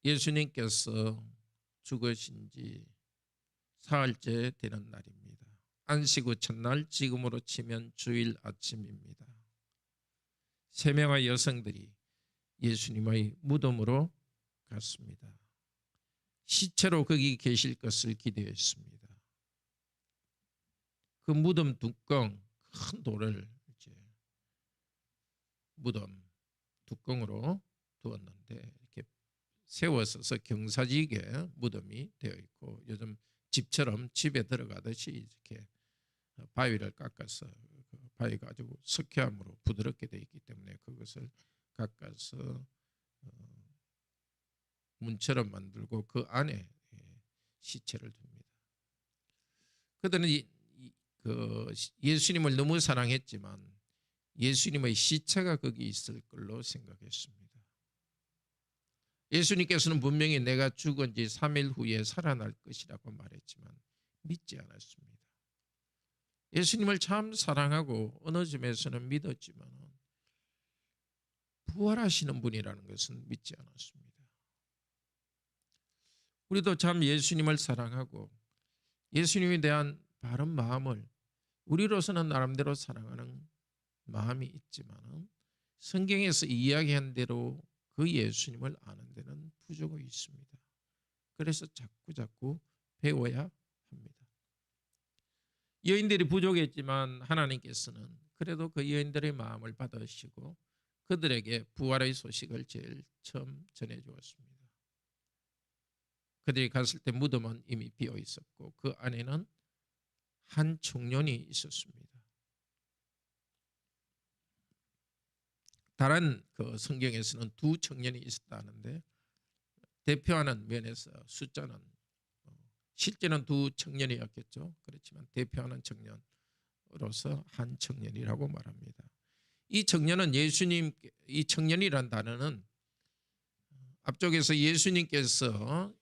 예수님께서 죽으신 지 사흘째 되는 날입니다. 안식 후 첫날, 지금으로 치면 주일 아침입니다. 3명의 여성들이 예수님의 무덤으로 갔습니다. 시체로 거기 계실 것을 기대했습니다. 그 무덤 뚜껑, 큰 돌을 이제 무덤 뚜껑으로 두었는데 이렇게 세워서서 경사지게 무덤이 되어 있고, 요즘 집처럼 집에 들어가듯이 이렇게 바위를 깎아서 바위가 아주 석회암으로 부드럽게 되어 있기 때문에 그것을 깎아서 문처럼 만들고 그 안에 시체를 둡니다. 그들은 예수님을 너무 사랑했지만 예수님의 시체가 거기 있을 걸로 생각했습니다. 예수님께서는 분명히 내가 죽은 지 3일 후에 살아날 것이라고 말했지만 믿지 않았습니다. 예수님을 참 사랑하고 어느 점에서는 믿었지만 부활하시는 분이라는 것은 믿지 않았습니다. 우리도 참 예수님을 사랑하고 예수님에 대한 바른 마음을 우리로서는 나름대로 사랑하는 마음이 있지만 성경에서 이야기한 대로 그 예수님을 아는 데는 부족이 있습니다. 그래서 자꾸 배워야 합니다. 여인들이 부족했지만 하나님께서는 그래도 그 여인들의 마음을 받으시고 그들에게 부활의 소식을 제일 처음 전해주었습니다. 그들이 갔을 때 무덤은 이미 비어 있었고 그 안에는 한 청년이 있었습니다. 다른 그 성경에서는 2 청년이 있었다는데 대표하는 면에서 숫자는 실제는 2 청년이었겠죠. 그렇지만 대표하는 청년으로서 한 청년이라고 말합니다. 이 청년은 이 청년이란 단어는 앞쪽에서 예수님께서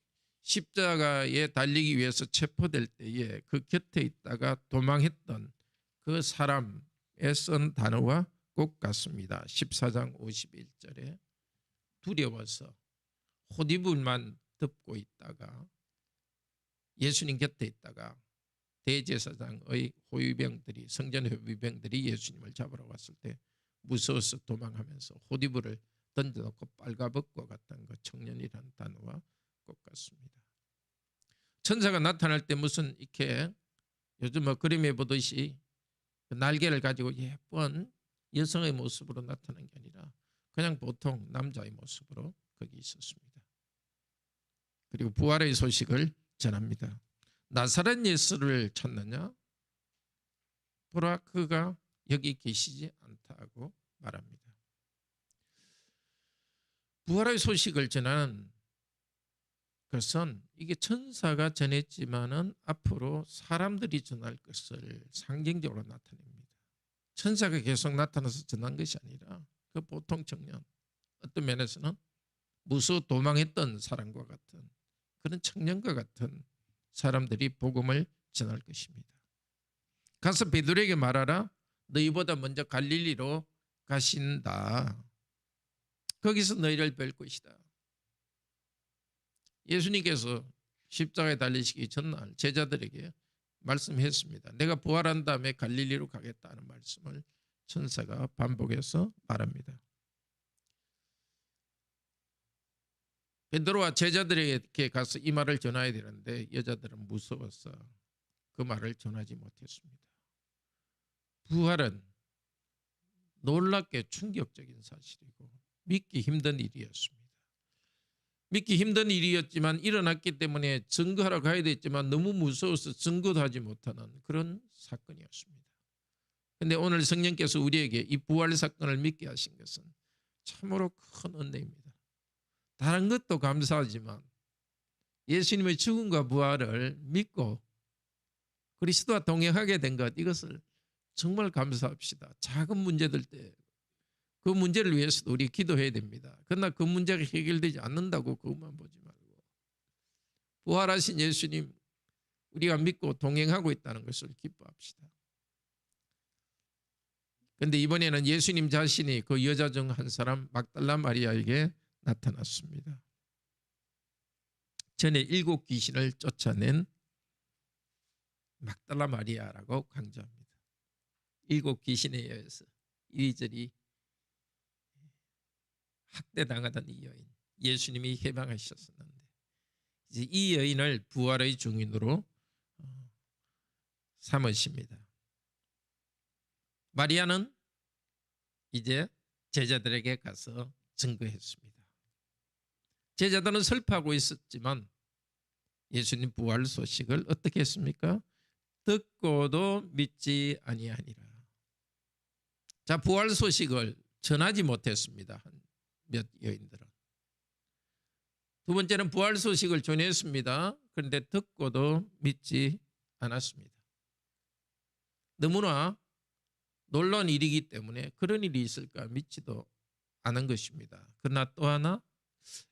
십자가에 달리기 위해서 체포될 때에 그 곁에 있다가 도망했던 그 사람에 쓴 단어와 꼭 같습니다. 14장 51절에 두려워서 헛이불만 덮고 있다가 예수님 곁에 있다가 대제사장의 호위병들이 성전 호위병들이 예수님을 잡으러 왔을 때 무서워서 도망하면서 헛이불을 던져놓고 빨가벗고 갔던 그 청년이라는 단어와 꼭 같습니다. 천사가 나타날 때 무슨 이렇게 요즘 그림에 보듯이 날개를 가지고 예쁜 여성의 모습으로 나타난 게 아니라 그냥 보통 남자의 모습으로 거기 있었습니다. 그리고 부활의 소식을 전합니다. 나사렛 예수를 찾느냐? 보라 그가 여기 계시지 않다고 말합니다. 부활의 소식을 전하는 것은 이게 천사가 전했지만은 앞으로 사람들이 전할 것을 상징적으로 나타냅니다. 천사가 계속 나타나서 전한 것이 아니라 그 보통 청년, 어떤 면에서는 무서워 도망했던 사람과 같은 그런 청년과 같은 사람들이 복음을 전할 것입니다. 가서 베드로에게 말하라. 너희보다 먼저 갈릴리로 가신다. 거기서 너희를 뵐 것이다. 예수님께서 십자가에 달리시기 전날 제자들에게 말씀했습니다. 내가 부활한 다음에 갈릴리로 가겠다는 말씀을 천사가 반복해서 말합니다. 베드로와 제자들에게 가서 이 말을 전해야 되는데 여자들은 무서워서 그 말을 전하지 못했습니다. 부활은 놀랍게 충격적인 사실이고 믿기 힘든 일이었습니다. 믿기 힘든 일이었지만 일어났기 때문에 증거하러 가야 됐지만 너무 무서워서 증거도 하지 못하는 그런 사건이었습니다. 그런데 오늘 성령께서 우리에게 이 부활 사건을 믿게 하신 것은 참으로 큰 은혜입니다. 다른 것도 감사하지만 예수님의 죽음과 부활을 믿고 그리스도와 동행하게 된 것, 이것을 정말 감사합시다. 작은 문제들 때 그 문제를 위해서도 우리 기도해야 됩니다. 그러나 그 문제가 해결되지 않는다고 그것만 보지 말고 부활하신 예수님 우리가 믿고 동행하고 있다는 것을 기뻐합시다. 그런데 이번에는 예수님 자신이 그 여자 중 한 사람 막달라 마리아에게 나타났습니다. 전에 7 귀신을 쫓아낸 막달라 마리아라고 강조합니다. 7 귀신에 의해서 이리저리 학대당하던 이 여인, 예수님이 해방하셨었는데 이제 이 여인을 부활의 증인으로 삼으십니다. 마리아는 이제 제자들에게 가서 증거했습니다. 제자들은 슬퍼하고 있었지만 예수님 부활 소식을 어떻게 했습니까? 듣고도 믿지 아니하니라. 자, 부활 소식을 전하지 못했습니다. 몇 여인들은. 두 번째는 부활 소식을 전했습니다. 그런데 듣고도 믿지 않았습니다. 너무나 놀라운 일이기 때문에 그런 일이 있을까 믿지도 않은 것입니다. 그러나 또 하나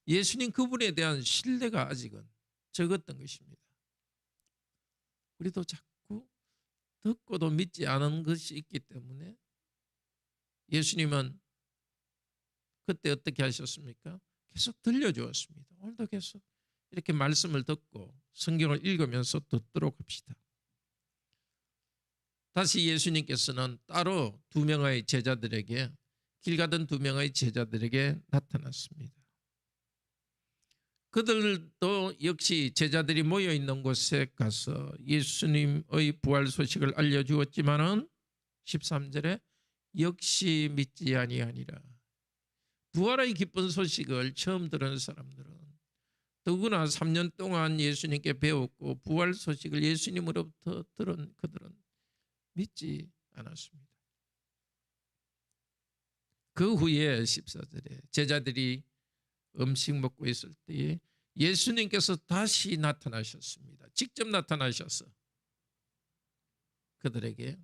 예수님 그분에 대한 신뢰가 아직은 적었던 것입니다. 우리도 자꾸 듣고도 믿지 않은 것이 있기 때문에 예수님은 그때 어떻게 하셨습니까? 계속 들려주었습니다. 오늘도 계속 이렇게 말씀을 듣고 성경을 읽으면서 듣도록 합시다. 다시 예수님께서는 따로 2명의 제자들에게, 길 가던 2명의 제자들에게 나타났습니다. 그들도 역시 제자들이 모여있는 곳에 가서 예수님의 부활 소식을 알려주었지만은 13절에 역시 믿지 아니하니라. 부활의 기쁜 소식을 처음 들은 사람들은 더구나 3년 동안 예수님께 배웠고 부활 소식을 예수님으로부터 들은 그들은 믿지 않았습니다. 그 후에 14절에 제자들이 음식 먹고 있을 때에 예수님께서 다시 나타나셨습니다. 직접 나타나셔서 그들에게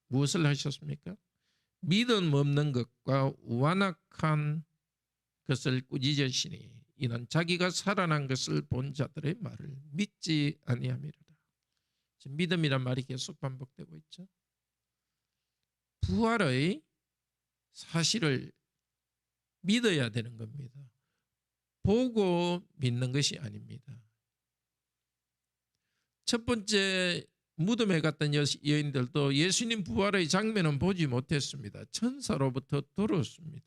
무엇을 하셨습니까? 믿음 없는 것과 완악한 것을 꾸짖으시니 이는 자기가 살아난 것을 본 자들의 말을 믿지 아니함이로다. 믿음이란 말이 계속 반복되고 있죠. 부활의 사실을 믿어야 되는 겁니다. 보고 믿는 것이 아닙니다. 첫 번째 무덤에 갔던 여인들도 예수님 부활의 장면은 보지 못했습니다. 천사로부터 들었습니다.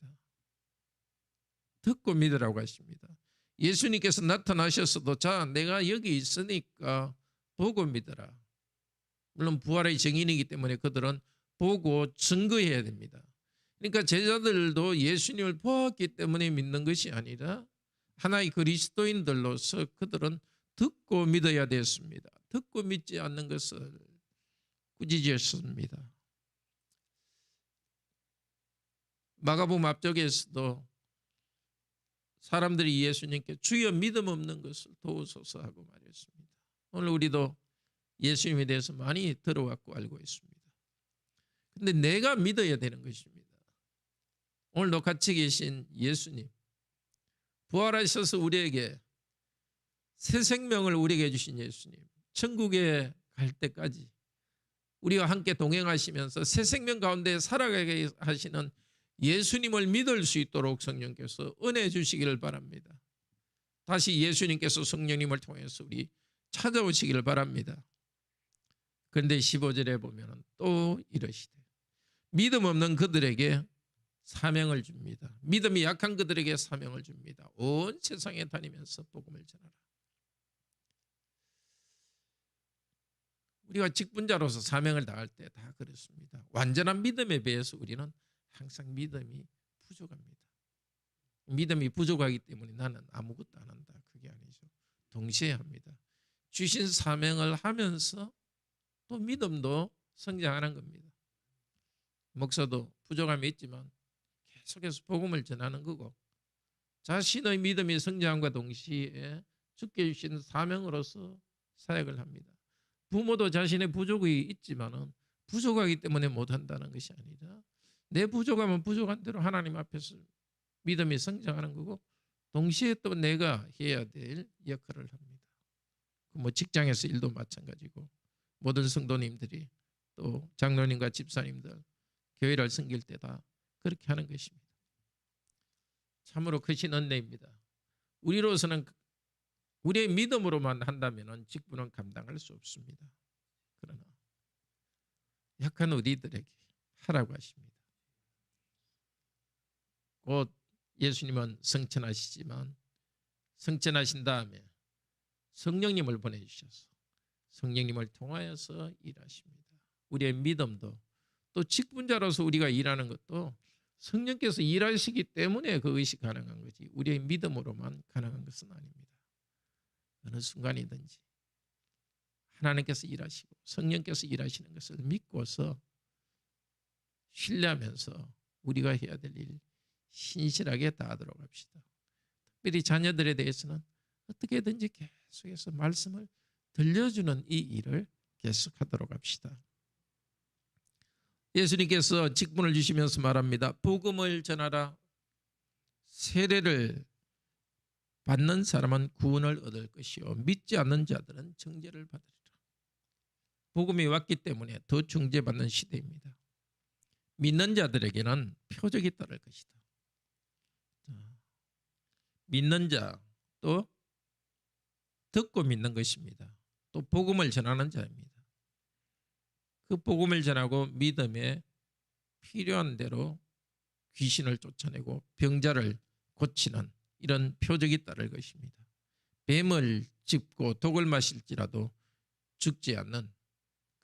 듣고 믿으라고 하십니다. 예수님께서 나타나셨어도 자, 내가 여기 있으니까 보고 믿어라. 물론 부활의 증인이기 때문에 그들은 보고 증거해야 됩니다. 그러니까 제자들도 예수님을 보았기 때문에 믿는 것이 아니라 하나의 그리스도인들로서 그들은 듣고 믿어야 됐습니다. 듣고 믿지 않는 것을 꾸짖으셨습니다. 마가복음 앞쪽에서도 사람들이 예수님께 주여 믿음 없는 것을 도우소서 하고 말했습니다. 오늘 우리도 예수님에 대해서 많이 들어왔고 알고 있습니다. 그런데 내가 믿어야 되는 것입니다. 오늘도 같이 계신 예수님, 부활하셔서 우리에게 새 생명을 우리에게 주신 예수님, 천국에 갈 때까지 우리와 함께 동행하시면서 새 생명 가운데 살아가게 하시는 예수님을 믿을 수 있도록 성령께서 은혜 주시기를 바랍니다. 다시 예수님께서 성령님을 통해서 우리 찾아오시기를 바랍니다. 그런데 15절에 보면 또 이러시되 믿음 없는 그들에게 사명을 줍니다. 믿음이 약한 그들에게 사명을 줍니다. 온 세상에 다니면서 복음을 전하라. 우리가 직분자로서 사명을 다할 때 다 그렇습니다. 완전한 믿음에 비해서 우리는 항상 믿음이 부족합니다. 믿음이 부족하기 때문에 나는 아무것도 안 한다. 그게 아니죠. 동시에 합니다. 주신 사명을 하면서 또 믿음도 성장하는 겁니다. 목사도 부족함이 있지만 계속해서 복음을 전하는 거고 자신의 믿음이 성장함과 동시에 주께 주신 사명으로서 사역을 합니다. 부모도 자신의 부족이 있지만은 부족하기 때문에 못한다는 것이 아니라 내 부족하면 부족한 대로 하나님 앞에서 믿음이 성장하는 거고 동시에 또 내가 해야 될 역할을 합니다. 뭐 직장에서 일도 마찬가지고 모든 성도님들이 또 장로님과 집사님들 교회를 섬길 때 다 그렇게 하는 것입니다. 참으로 크신 은혜입니다. 우리로서는 우리의 믿음으로만 한다면 직분은 감당할 수 없습니다. 그러나 약한 우리들에게 하라고 하십니다. 곧 예수님은 성천하시지만 성천하신 다음에 성령님을 보내주셔서 성령님을 통하여서 일하십니다. 우리의 믿음도 또 직분자로서 우리가 일하는 것도 성령께서 일하시기 때문에 그것이 가능한 거지 우리의 믿음으로만 가능한 것은 아닙니다. 어느 순간이든지 하나님께서 일하시고 성령께서 일하시는 것을 믿고서 신뢰하면서 우리가 해야 될 일 신실하게 다하도록 합시다. 특별히 자녀들에 대해서는 어떻게든지 계속해서 말씀을 들려주는 이 일을 계속하도록 합시다. 예수님께서 직분을 주시면서 말합니다. 복음을 전하라. 세례를 받는 사람은 구원을 얻을 것이요 믿지 않는 자들은 정죄를 받으리라. 복음이 왔기 때문에 더 중재받는 시대입니다. 믿는 자들에게는 표적이 따를 것이다. 믿는 자 또 듣고 믿는 것입니다. 또 복음을 전하는 자입니다. 그 복음을 전하고 믿음에 필요한 대로 귀신을 쫓아내고 병자를 고치는 이런 표적이 따를 것입니다. 뱀을 짚고 독을 마실지라도 죽지 않는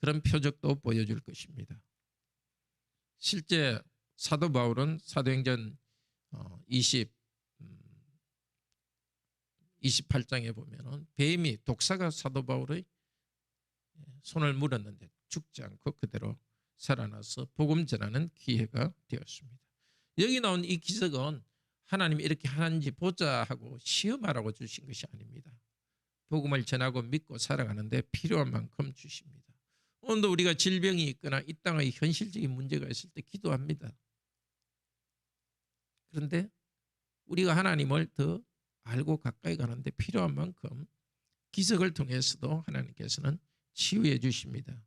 그런 표적도 보여줄 것입니다. 실제 사도 바울은 사도행전 28장에 보면은 뱀이 독사가 사도 바울의 손을 물었는데 죽지 않고 그대로 살아나서 복음 전하는 기회가 되었습니다. 여기 나온 이 기적은 하나님이 이렇게 하는지 보자 하고 시험하라고 주신 것이 아닙니다. 복음을 전하고 믿고 살아가는데 필요한 만큼 주십니다. 오늘도 우리가 질병이 있거나 이 땅의 현실적인 문제가 있을 때 기도합니다. 그런데 우리가 하나님을 더 알고 가까이 가는데 필요한 만큼 기적을 통해서도 하나님께서는 치유해 주십니다.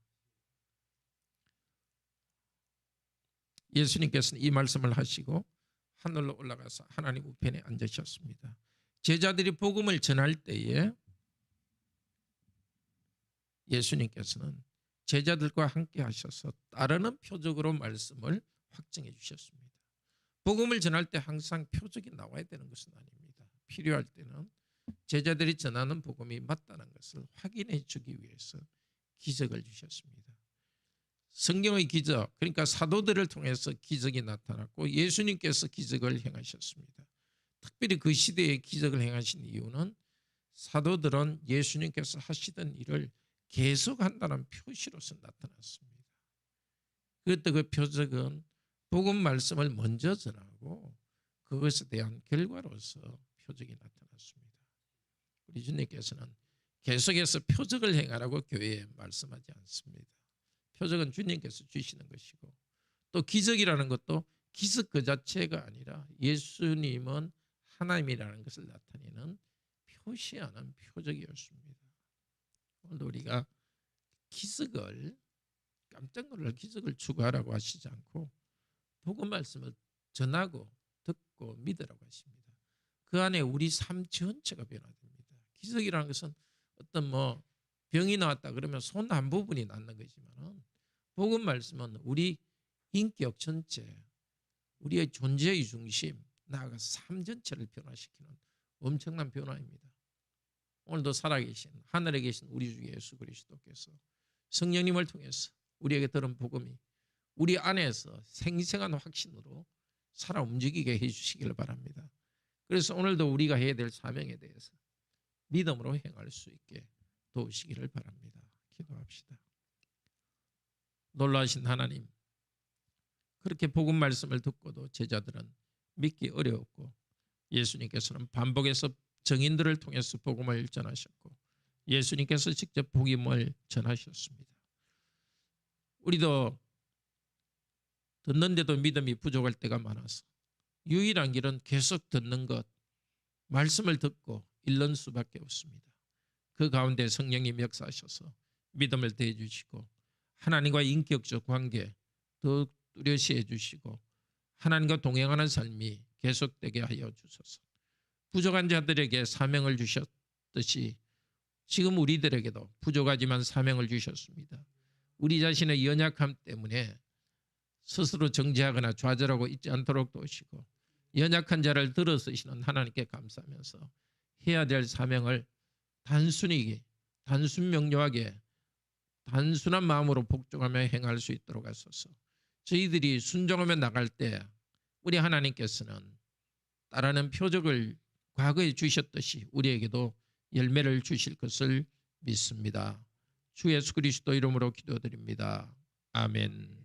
예수님께서는 이 말씀을 하시고 하늘로 올라가서 하나님 우편에 앉으셨습니다. 제자들이 복음을 전할 때에 예수님께서는 제자들과 함께 하셔서 따르는 표적으로 말씀을 확증해 주셨습니다. 복음을 전할 때 항상 표적이 나와야 되는 것은 아닙니다. 필요할 때는 제자들이 전하는 복음이 맞다는 것을 확인해 주기 위해서 기적을 주셨습니다. 성경의 기적, 그러니까 사도들을 통해서 기적이 나타났고 예수님께서 기적을 행하셨습니다. 특별히 그 시대에 기적을 행하신 이유는 사도들은 예수님께서 하시던 일을 계속한다는 표시로서 나타났습니다. 그때 그 표적은 복음 말씀을 먼저 전하고 그것에 대한 결과로서 표적이 나타났습니다. 우리 주님께서는 계속해서 표적을 행하라고 교회에 말씀하지 않습니다. 표적은 주님께서 주시는 것이고 또 기적이라는 것도 기적 그 자체가 아니라 예수님은 하나님이라는 것을 나타내는 표시하는 표적이었습니다. 오늘도 우리가 기적을 깜짝 놀랄 기적을 추구하라고 하시지 않고 복음 말씀을 전하고 듣고 믿으라고 하십니다. 그 안에 우리 삶 전체가 변화됩니다. 기적이라는 것은 어떤 병이 나왔다 그러면 손 한 부분이 낫는 거지만 복음 말씀은 우리 인격 전체, 우리의 존재의 중심, 나아가서 삶 전체를 변화시키는 엄청난 변화입니다. 오늘도 살아계신 하늘에 계신 우리 주 예수 그리스도께서 성령님을 통해서 우리에게 들은 복음이 우리 안에서 생생한 확신으로 살아 움직이게 해주시기를 바랍니다. 그래서 오늘도 우리가 해야 될 사명에 대해서 믿음으로 행할 수 있게 도우시기를 바랍니다. 기도합시다. 놀라우신 하나님, 그렇게 복음 말씀을 듣고도 제자들은 믿기 어려웠고 예수님께서는 반복해서 증인들을 통해서 복음을 전하셨고 예수님께서 직접 복음을 전하셨습니다. 우리도 듣는데도 믿음이 부족할 때가 많아서 유일한 길은 계속 듣는 것, 말씀을 듣고 읽는 수밖에 없습니다. 그 가운데 성령님 역사하셔서 믿음을 더해 주시고 하나님과 인격적 관계 더 뚜렷이 해주시고 하나님과 동행하는 삶이 계속되게 하여 주소서. 부족한 자들에게 사명을 주셨 주셨듯이 지금 우리들에게도 부족하지만 사명을 주셨습니다. 우리 자신의 연약함 때문에 스스로 정죄하거나 좌절하고 있지 않도록 도우시고 연약한 자를 들어 쓰시는 하나님께 감사하면서 해야 될 사명을 단순히 단순 명료하게 단순한 마음으로 복종하며 행할 수 있도록 하소서. 저희들이 순종하며 나갈 때 우리 하나님께서는 따르는 표적을 과거에 주셨듯이 우리에게도 열매를 주실 것을 믿습니다. 주 예수 그리스도 이름으로 기도드립니다. 아멘.